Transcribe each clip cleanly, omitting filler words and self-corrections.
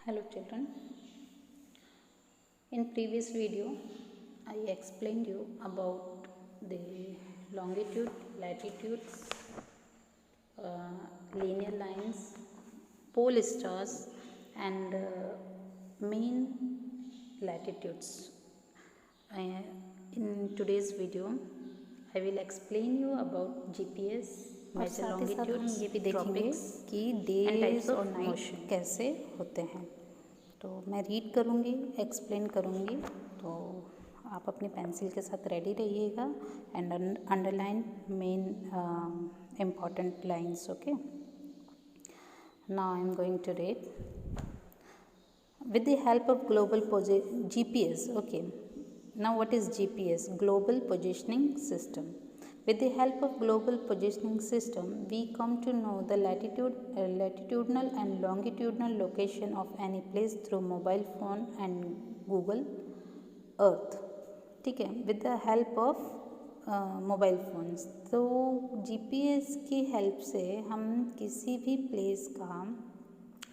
Hello children. In previous video I explained you about the longitude, latitudes, linear lines, pole stars and main latitudes. In today's video I will explain you about GPS, और साथ ही साथ हम ये भी देखेंगे कि days और night कैसे होते हैं। तो मैं रीड करूँगी, एक्सप्लेन करूँगी, तो आप अपनी पेंसिल के साथ रेडी रहिएगा and underline main important lines. Okay, now I am going to read with the help of global GPS. Okay, now what is GPS? Global Positioning System. With the help of global positioning system, we come to know the latitudinal and longitudinal location of any place through mobile phone and Google Earth. ठीक है, with the help of mobile phones. तो GPS की help से हम किसी भी place का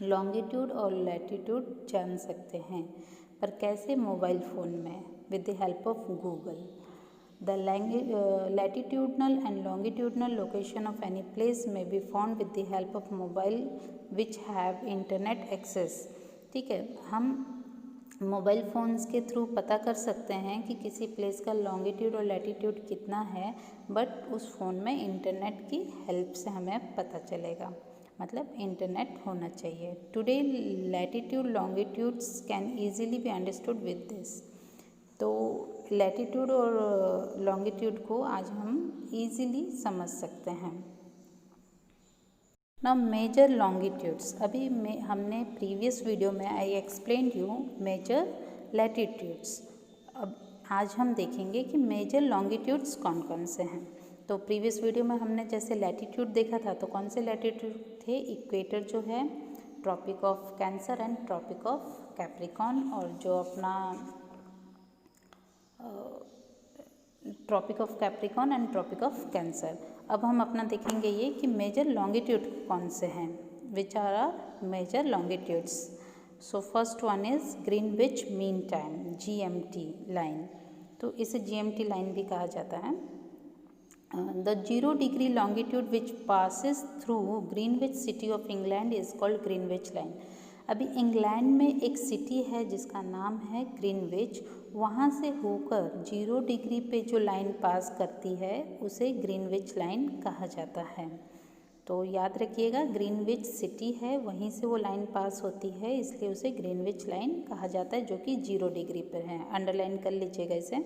longitude और लैटिट्यूड जान सकते हैं, पर कैसे? मोबाइल फ़ोन में with the help of Google. The latitudinal and longitudinal location of any place may be found with the help of mobile which have internet access। ठीक है, हम मोबाइल फ़ोन्स के थ्रू पता कर सकते हैं कि किसी प्लेस का लॉन्गिट्यूड और लैटिट्यूड कितना है, बट उस फ़ोन में इंटरनेट की हेल्प से हमें पता चलेगा, मतलब इंटरनेट होना चाहिए। Today latitude longitudes can easily be understood with this. तो लैटिट्यूड और लॉन्गिट्यूड को आज हम ईजिली समझ सकते हैं। Now major longitudes. अभी हमने प्रीवियस वीडियो में I explained you major latitudes. अब आज हम देखेंगे कि मेजर लॉन्गिट्यूड्स कौन कौन से हैं। तो प्रीवियस वीडियो में हमने जैसे लैटिट्यूड देखा था, तो कौन से लैटिट्यूड थे? इक्वेटर जो है, Tropic of Cancer and Tropic of Capricorn, और जो अपना Tropic of Capricorn and Tropic of Cancer. अब हम अपना देखेंगे ये कि मेजर लॉन्गिट्यूड कौन से हैं, which are major longitudes. So first one is Greenwich Mean Time, GMT line. तो इसे GMT लाइन भी कहा जाता है। The 0 degree longitude which passes through Greenwich city of England is called Greenwich line. अभी इंग्लैंड में एक सिटी है जिसका नाम है ग्रीनविच, वहाँ से होकर 0 डिग्री पे जो लाइन पास करती है उसे ग्रीनविच लाइन कहा जाता है। तो याद रखिएगा, ग्रीनविच सिटी है, वहीं से वो लाइन पास होती है, इसलिए उसे ग्रीनविच लाइन कहा जाता है, जो कि 0 डिग्री पर है। अंडरलाइन कर लीजिएगा इसे।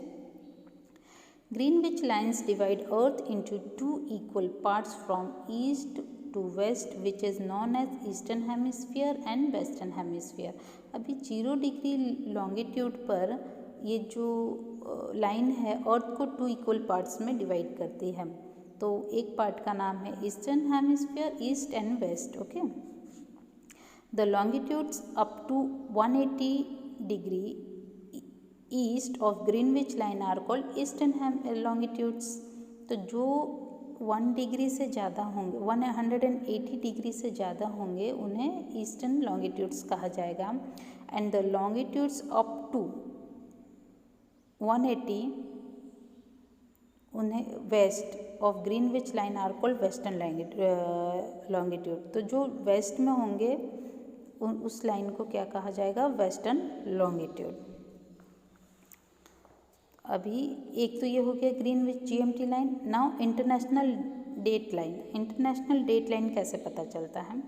Greenwich lines divide Earth into two equal parts from east to west, which is known as Eastern Hemisphere and Western Hemisphere। अभी 0 डिग्री लॉन्गिट्यूड पर ये जो लाइन है अर्थ को 2 इक्वल पार्ट्स में डिवाइड करती है। तो एक पार्ट का नाम है eastern hemisphere, east and west. Okay, the longitudes up to 180 degree east of Greenwich line are called eastern longitudes. तो जो 1 डिग्री से ज़्यादा होंगे, 180 डिग्री से ज़्यादा होंगे, उन्हें ईस्टर्न लॉन्गिट्यूड्स कहा जाएगा। And the longitudes up to 180 उन्हें west of Greenwich line are called western longitude. तो जो वेस्ट में होंगे उस लाइन को क्या कहा जाएगा? Western longitude. अभी एक तो ये हो गया Greenwich GMT line. Now international date line. International date line कैसे पता चलता है?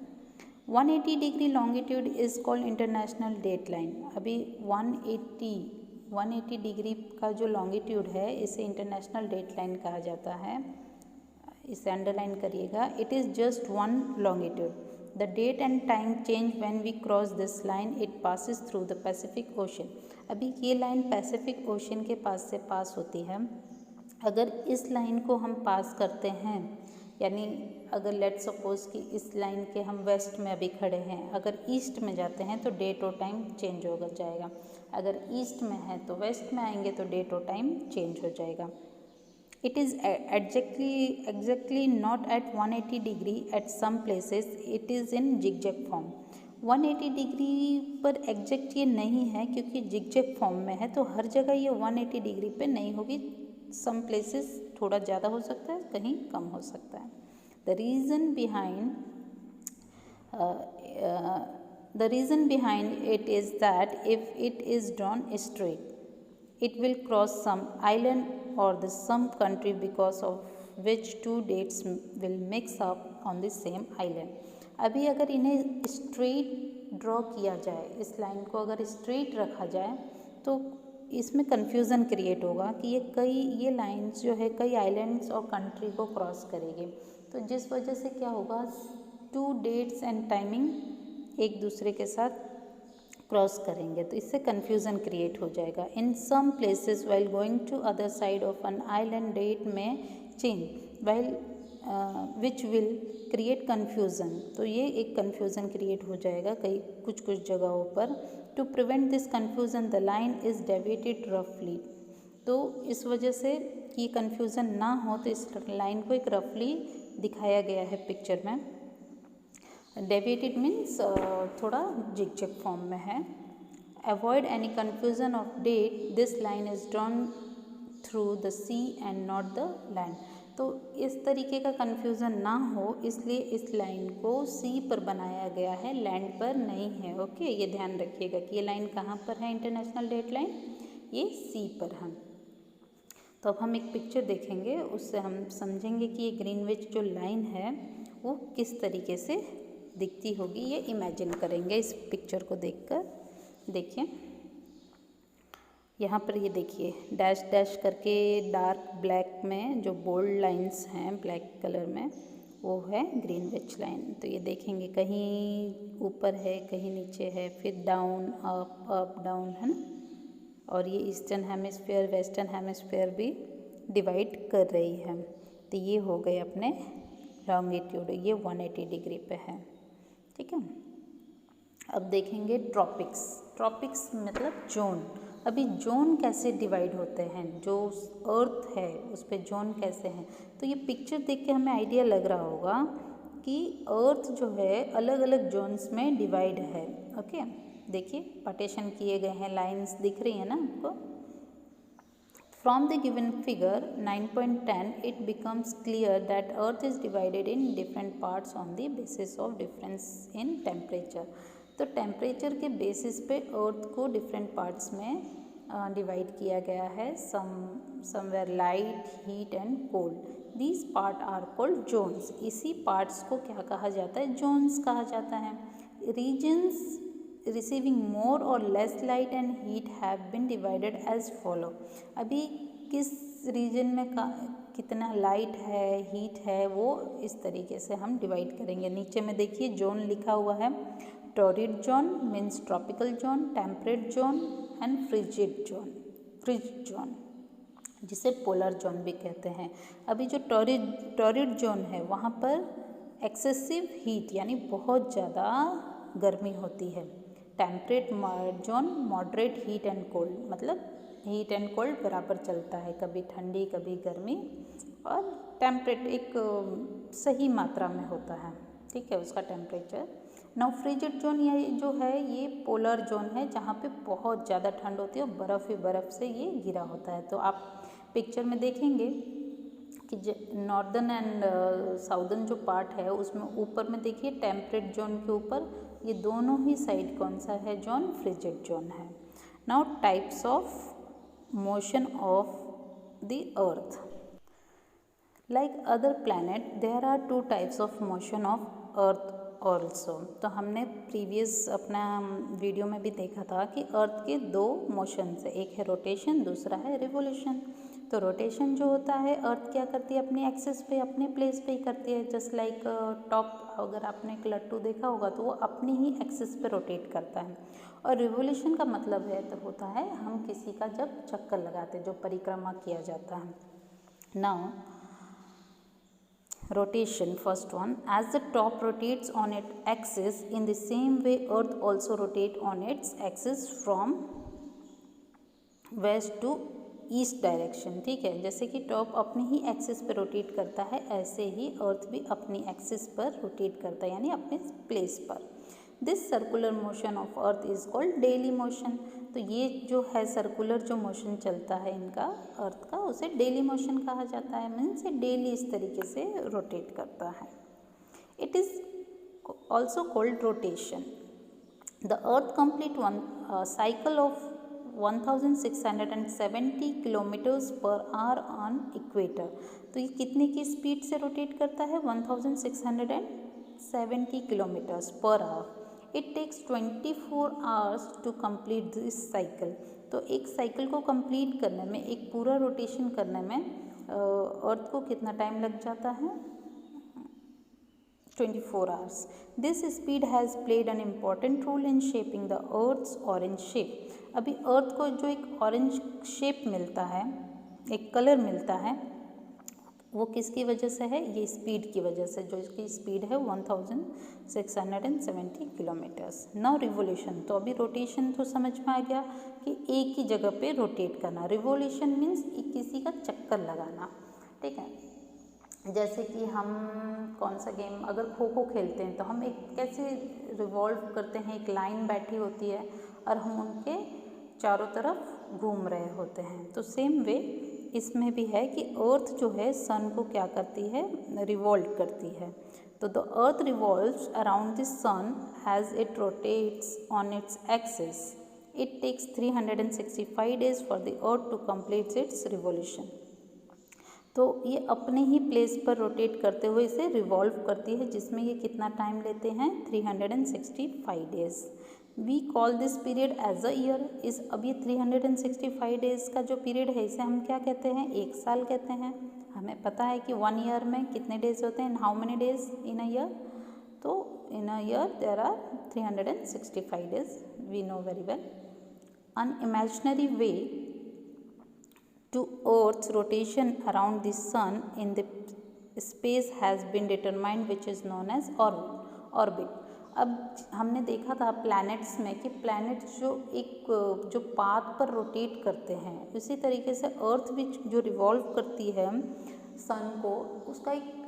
180 degree longitude is called international date line. अभी 180 डिग्री का जो लॉन्गिट्यूड है इसे इंटरनेशनल डेट लाइन कहा जाता है। इसे अंडरलाइन करिएगा। It is just one longitude. The date and time change when we cross this line. It passes through the Pacific Ocean। अभी ये लाइन पैसिफिक ओशन के पास से पास होती है। अगर इस लाइन को हम पास करते हैं, यानी अगर लेट सपोज कि इस लाइन के हम वेस्ट में अभी खड़े हैं, अगर ईस्ट में जाते हैं तो डेट और टाइम चेंज हो जाएगा। अगर ईस्ट में है तो वेस्ट में आएंगे तो डेट और टाइम चेंज हो जाएगा। It is exactly not at 180 degree. At some places it is in zigzag form। 180 degree पर एग्जैक्ट ये नहीं है क्योंकि जिगजैग फॉर्म में है, तो हर जगह ये 180 डिग्री पे नहीं होगी। सम प्लेसेस थोड़ा ज़्यादा हो सकता है, कहीं कम हो सकता है। The reason behind it is that if it is drawn straight it will cross some island or the some country because of which two dates will mix up on the same island। अभी अगर इन्हें straight draw किया जाए, इस line को अगर straight रखा जाए तो इसमें कन्फ्यूज़न क्रिएट होगा कि ये लाइंस जो है कई आइलैंड्स और कंट्री को क्रॉस करेगी, तो जिस वजह से क्या होगा, टू डेट्स एंड टाइमिंग एक दूसरे के साथ क्रॉस करेंगे, तो इससे कन्फ्यूज़न क्रिएट हो जाएगा। In some places while going to other side of an island date में change while which will create confusion, तो ये एक कन्फ्यूज़न क्रिएट हो जाएगा कई कुछ जगहों पर। To prevent this confusion the line is deviated रफली, तो इस वजह से कि कन्फ्यूज़न ना हो तो इस लाइन को एक रफली दिखाया गया है पिक्चर में। डेविएटेड मीन्स थोड़ा जिगजैग फॉर्म में है। Avoid any confusion of date, this line is drawn through the sea and not the land, तो इस तरीके का कन्फ्यूज़न ना हो इसलिए इस लाइन को सी पर बनाया गया है, लैंड पर नहीं है। ओके, ये ध्यान रखिएगा कि ये लाइन कहाँ पर है, इंटरनेशनल डेट लाइन ये सी पर है। तो अब हम एक पिक्चर देखेंगे, उससे हम समझेंगे कि ये ग्रीनविच जो लाइन है वो किस तरीके से दिखती होगी, ये इमेजिन करेंगे इस पिक्चर को देखकर। देखिए यहाँ पर ये देखिए डैश डैश करके डार्क ब्लैक में जो बोल्ड लाइंस हैं ब्लैक कलर में, वो है ग्रीनविच लाइन। तो ये देखेंगे कहीं ऊपर है, कहीं नीचे है, फिर डाउन अप अप डाउन है ना, और ये ईस्टर्न हेमिस्फीयर वेस्टर्न हेमिस्फीयर भी डिवाइड कर रही है। तो ये हो गए अपने लॉन्गिट्यूड, ये 180 डिग्री पे है, ठीक है। अब देखेंगे ट्रॉपिक्स। ट्रॉपिक्स मतलब जोन। अभी जोन कैसे डिवाइड होते हैं, जो अर्थ है उस पर जोन कैसे हैं, तो ये पिक्चर देख के हमें आइडिया लग रहा होगा कि अर्थ जो है अलग अलग जोन्स में डिवाइड है। ओके, देखिए पार्टीशन किए गए हैं, लाइंस दिख रही है ना आपको। From the given figure 9.10 it becomes clear that earth is divided in different parts on the basis of difference in temperature। तो टेम्परेचर के बेसिस पे अर्थ को डिफरेंट पार्ट्स में डिवाइड किया गया है। Somewhere light, heat and cold, these part are called zones. इसी parts को क्या कहा जाता है, जोन्स कहा जाता है। Regions receiving more or less light and heat have been divided as follow। अभी किस रीजन में कितना लाइट है, हीट है, वो इस तरीके से हम डिवाइड करेंगे। नीचे में देखिए जोन लिखा हुआ है, torrid zone means tropical zone, temperate zone and frigid zone, जिसे पोलर जोन भी कहते हैं। अभी जो टॉरिड जोन है वहाँ पर एक्सेसिव हीट यानी बहुत ज़्यादा गर्मी होती है। Temperate zone moderate heat and cold, मतलब हीट एंड कोल्ड बराबर चलता है, कभी ठंडी कभी गर्मी, और टेम्परेट एक सही मात्रा में होता है, ठीक है, उसका टेम्परेचर। नाउ फ्रिजिड जोन ये जो है ये पोलर जोन है, जहाँ पे बहुत ज़्यादा ठंड होती है और बर्फ़ ही बर्फ़ से ये घिरा होता है। तो आप पिक्चर में देखेंगे कि नॉर्दर्न एंड साउदर्न जो पार्ट है उसमें ऊपर में देखिए टेम्परेट जोन के ऊपर ये दोनों ही साइड कौन सा है, जोन फ्रिजिड जोन है। Now types of motion of the earth. Like other planet there are two types of motion of earth also. तो हमने प्रीवियस अपना वीडियो में भी देखा था कि अर्थ के दो मोशन है, एक है रोटेशन, दूसरा है रिवोल्यूशन। तो रोटेशन जो होता है अर्थ क्या करती है, अपने एक्सिस पे अपने प्लेस पे ही करती है। जस्ट लाइक टॉप, अगर आपने एक लट्टू देखा होगा तो वो अपनी ही एक्सिस पे रोटेट करता है। और रिवोल्यूशन का मतलब है तो होता है हम किसी का जब चक्कर लगाते हैं, जो परिक्रमा किया जाता है। Now rotation, first one, as the top rotates on its axis, in the same way earth also rotate on its axis from west to east direction, ठीक है। जैसे कि टॉप अपनी ही एक्सिस पर रोटेट करता है, ऐसे ही अर्थ भी अपनी एक्सिस पर रोटेट करता है, यानी अपने प्लेस पर। This circular motion of earth is called daily motion. तो ये जो है सर्कुलर जो मोशन चलता है इनका अर्थ का, उसे डेली मोशन कहा जाता है। मीन्स ये डेली इस तरीके से रोटेट करता है। It is also called rotation. The earth complete one cycle of 1670 kilometres per hour on equator. तो ये कितने की स्पीड से रोटेट करता है? 1670 kilometres per hour. It takes 24 hours to complete this cycle. तो एक साइकिल को कंप्लीट करने में, एक पूरा रोटेशन करने में अर्थ को कितना टाइम लग जाता है? 24 hours. This speed has played an important role in shaping the earth's orange shape. अभी अर्थ को जो एक ऑरेंज शेप मिलता है, एक कलर मिलता है, वो किसकी वजह से है? ये स्पीड की वजह से, जो इसकी स्पीड है 1670 किलोमीटर्स। Now revolution. तो अभी रोटेशन तो समझ में आ गया कि एक ही जगह पे रोटेट करना। रिवोल्यूशन मीन्स किसी का चक्कर लगाना, ठीक है। जैसे कि हम कौन सा गेम, अगर खो खो खेलते हैं तो हम एक कैसे रिवॉल्व करते हैं, एक लाइन बैठी होती है और हम उनके चारों तरफ घूम रहे होते हैं। तो सेम वे इसमें भी है कि अर्थ जो है सन को क्या करती है? रिवॉल्व करती है। तो the earth revolves around the sun as it rotates on its axis. It takes 365 days for the earth to complete its revolution. तो ये अपने ही प्लेस पर रोटेट करते हुए इसे रिवॉल्व करती है, जिसमें ये कितना टाइम लेते हैं? 365 days. We call this period as a year. इस अब ये 365 डेज का जो पीरियड है इसे हम क्या कहते हैं? एक साल कहते हैं। हमें पता है कि 1 ईयर में कितने डेज होते हैं? How many days in a year? तो in a year there are 365 days, we know very well. An imaginary way to Earth's rotation around the sun in the space has been determined, which is known as orbit. अब हमने देखा था planets में कि planets जो path पर rotate करते हैं, उसी तरीके से अर्थ भी जो रिवॉल्व करती है सन को, उसका एक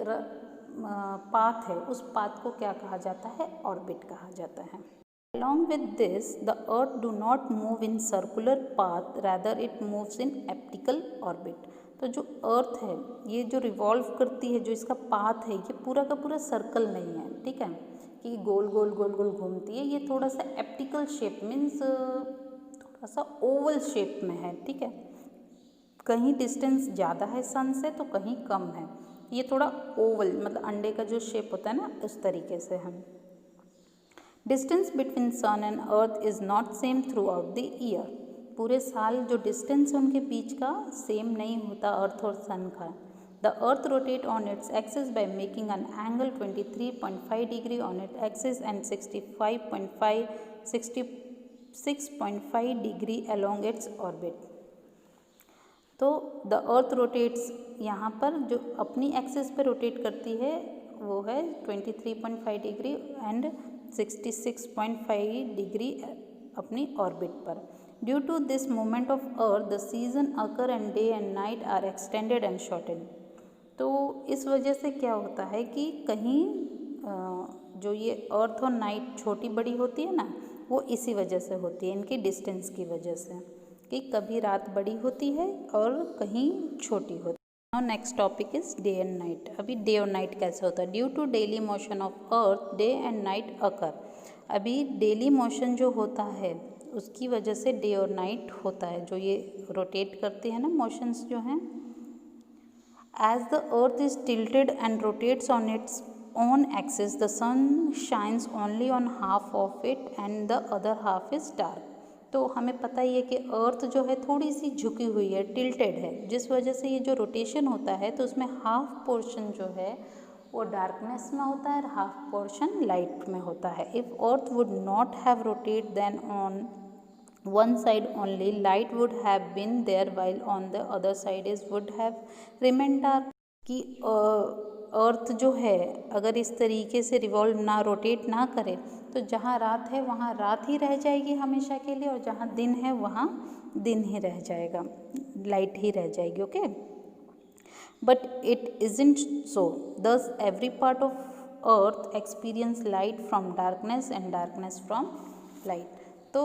पाथ है। उस पाथ को क्या कहा जाता है? ऑर्बिट कहा जाता है। Along with this, the Earth do not move in circular path, rather it moves in elliptical orbit. तो जो अर्थ है ये जो रिवॉल्व करती है, जो इसका पाथ है, ये पूरा का पूरा सर्कल नहीं है, ठीक है, कि गोल गोल गोल गोल घूमती है। ये थोड़ा सा एप्टिकल शेप मीन्स थोड़ा सा ओवल शेप में है, ठीक है। कहीं डिस्टेंस ज़्यादा है सन से तो कहीं कम है। ये थोड़ा ओवल, मतलब अंडे का जो शेप होता है ना, उस तरीके से है। Distance between sun and earth is not same throughout the year. पूरे साल जो डिस्टेंस उनके बीच का सेम नहीं होता अर्थ और सन का। The earth rotate on its axis by making an angle 23.5 degree on it axis and 66.5 degree along its orbit. तो द अर्थ रोटेट्स यहाँ पर जो अपनी एक्सिस पर रोटेट करती है वो है 23.5 डिग्री एंड 66.5 डिग्री अपनी ऑर्बिट पर। Due to this movement of earth the season occur and day and night are extended and shortened. तो इस वजह से क्या होता है कि कहीं जो ये अर्थ और नाइट छोटी बड़ी होती है ना, वो इसी वजह से होती है, इनकी डिस्टेंस की वजह से, कि कभी रात बड़ी होती है और कहीं छोटी होती है। Now next topic is day and night. अभी डे और नाइट कैसे होता है? Due to daily motion of earth day and night occur. अभी डेली मोशन जो होता है उसकी वजह से डे और नाइट होता है, जो ये रोटेट करती है ना, मोशंस जो हैं। As the earth is tilted and rotates on its own axis, the sun shines only on half of it and the other half is dark. तो हमें पता ही है कि अर्थ जो है थोड़ी सी झुकी हुई है, टिल्टेड है, जिस वजह से ये जो रोटेशन होता है तो उसमें हाफ पोर्शन जो है वो डार्कनेस में होता है और हाफ पोर्शन लाइट में होता है. If earth would not have rotate then on one side only, light would have been there while on the other side is would have remained dark. कि अर्थ जो है अगर इस तरीके से रिवॉल्व ना, रोटेट ना करे तो जहाँ रात है वहाँ रात ही रह जाएगी हमेशा के लिए, और जहाँ दिन है वहाँ दिन ही रह जाएगा, लाइट ही रह जाएगी. ओके, बट इट इजंट सो. दस every part of earth experience light from darkness and darkness from light. तो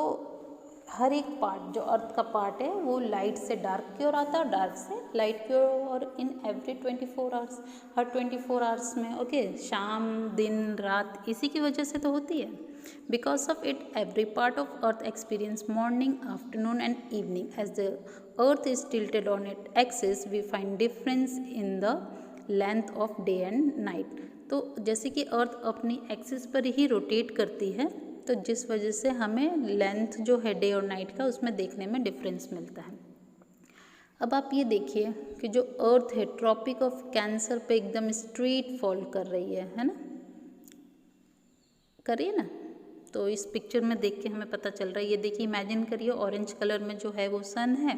हर एक पार्ट जो अर्थ का पार्ट है वो लाइट से डार्क की ओर आता है और डार्क से लाइट की ओर इन एवरी 24 आवर्स, हर 24 आवर्स में। ओके, शाम दिन रात इसी की वजह से तो होती है। Because of it every part of earth experience morning afternoon and evening as the earth is tilted on it axis we find difference in the length of day and night. तो जैसे कि अर्थ अपनी एक्सिस पर ही rotate करती है तो जिस वजह से हमें लेंथ जो है डे और नाइट का उसमें देखने में डिफरेंस मिलता है। अब आप ये देखिए कि जो अर्थ है ट्रॉपिक ऑफ कैंसर पे एकदम स्ट्रेट फॉल कर रही है ना, करिए ना। तो इस पिक्चर में देख के हमें पता चल रहा है। ये देखिए, इमेजिन करिए ऑरेंज कलर में जो है वो सन है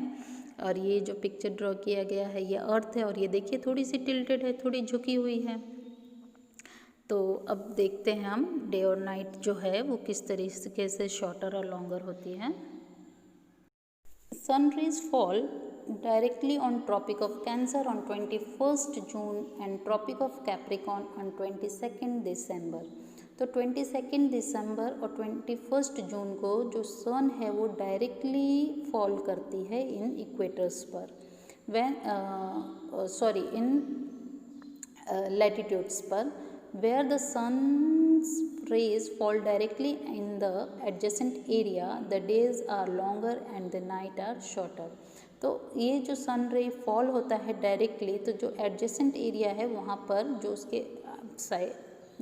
और ये जो पिक्चर ड्रॉ किया गया है ये अर्थ है, और ये देखिए थोड़ी सी टिल्टेड है, थोड़ी झुकी हुई है। तो अब देखते हैं हम डे और नाइट जो है वो किस तरीके से शॉर्टर और लॉन्गर होती है। Sun rays fall directly on Tropic of Cancer on 21 June and Tropic of Capricorn on 22 December. तो 22 दिसंबर और 21 जून को जो सन है वो डायरेक्टली फॉल करती है इन इक्वेटर्स पर, इन लैटिट्यूड्स पर, where the sun's rays fall directly in the adjacent area, the days are longer and the night are shorter। तो ये जो सन रे फॉल होता है डायरेक्टली, तो जो एडजेसेंट एरिया है वहाँ पर जो उसके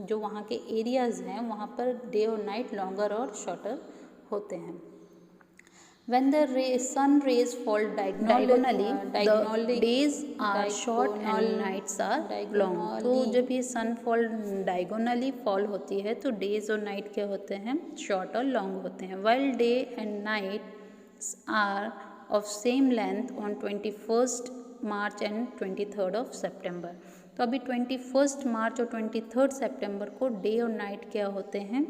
जो वहाँ के एरियाज़ हैं वहाँ पर डे और नाइट लॉन्गर और शॉर्टर होते हैं। When the sun rays fall diagonally, the days are short and nights are long। तो जब ये सन फॉल डायगोनली फॉल होती है तो डेज और नाइट क्या होते हैं, शॉर्ट और लॉन्ग होते हैं। While day and nights are of same length on 21st March and 23rd of September। तो अभी 21 मार्च और 23rd सितंबर को डे और नाइट क्या होते हैं,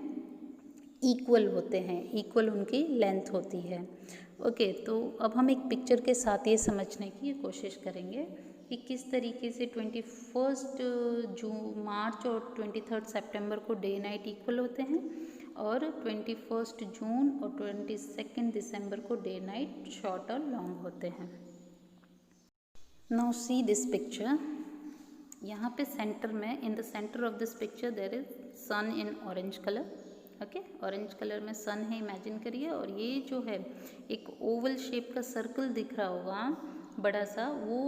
इक्वल होते हैं, इक्वल उनकी लेंथ होती है। ओके, तो अब हम एक पिक्चर के साथ ये समझने की कोशिश करेंगे कि किस तरीके से 21 मार्च और 23 सितंबर को डे नाइट इक्वल होते हैं और 21 जून और 22 दिसंबर को डे नाइट शॉर्ट और लॉन्ग होते हैं। Now see this picture. यहाँ पे सेंटर में, in the centre of this picture there is sun in orange colour. Okay, orange colour में सन है, इमेजिन करिए। और ये जो है एक ओवल शेप का सर्कल दिख रहा होगा बड़ा सा, वो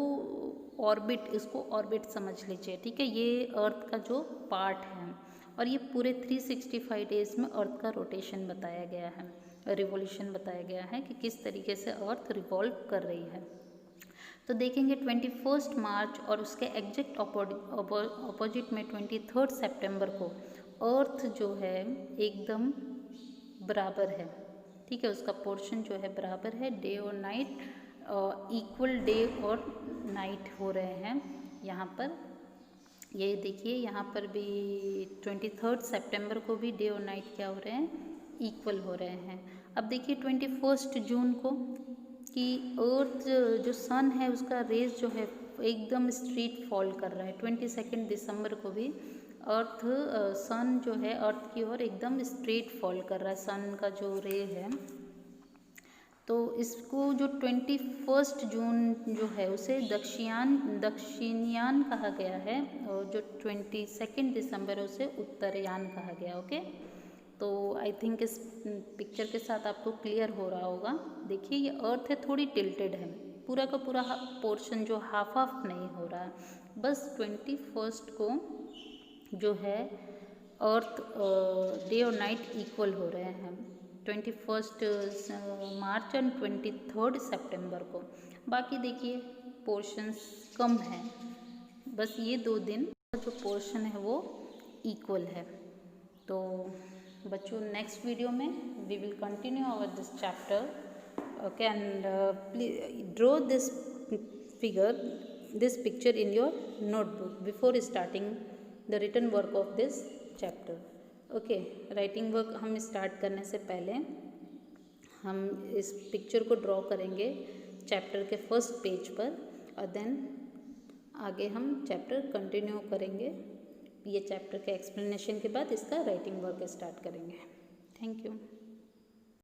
ऑर्बिट, इसको ऑर्बिट समझ लीजिए, ठीक है। ये अर्थ का जो पार्ट है और ये पूरे 365 डेज में अर्थ का रोटेशन बताया गया है, रिवॉल्यूशन बताया गया है कि किस तरीके से अर्थ रिवॉल्व कर रही है। तो देखेंगे 21 मार्च और उसके एग्जैक्ट अपोजिट में 23 सितंबर को अर्थ जो है एकदम बराबर है, ठीक है। उसका पोर्शन जो है बराबर है, डे और नाइट इक्वल डे और नाइट हो रहे हैं यहाँ पर। ये देखिए यहाँ पर भी 23 सितंबर को भी डे और नाइट क्या हो रहे हैं, इक्वल हो रहे हैं। अब देखिए 21 जून को कि अर्थ जो सन है उसका रेज जो है एकदम स्ट्रेट फॉल कर रहा है। 22 दिसंबर को भी अर्थ सन जो है अर्थ की ओर एकदम स्ट्रेट फॉल कर रहा है, सन का जो रे है। तो इसको जो 21 जून जो है उसे दक्षिणयान कहा गया है और जो 22 दिसंबर उसे उत्तरयान कहा गया। ओके, तो आई थिंक इस पिक्चर के साथ आपको क्लियर हो रहा होगा। देखिए ये अर्थ है थोड़ी टिल्टेड है, पूरा का पूरा पोर्शन जो हाफ हाफ नहीं हो रहा है, बस 21 को जो है अर्थ डे और नाइट इक्वल हो रहे हैं 21 मार्च एंड 23 सितंबर को। बाकी देखिए पोर्शंस कम है, बस ये 2 दिन जो पोर्शन है वो इक्वल है। तो बच्चों नेक्स्ट वीडियो में we will continue our this chapter. Okay, and please draw this picture in your notebook before starting the written work of this chapter. Okay, writing work हम स्टार्ट करने से पहले हम इस पिक्चर को ड्रॉ करेंगे chapter के फर्स्ट पेज पर और देन आगे हम चैप्टर कंटिन्यू करेंगे ये चैप्टर के एक्सप्लेनेशन के बाद इसका राइटिंग वर्क स्टार्ट करेंगे। Thank you.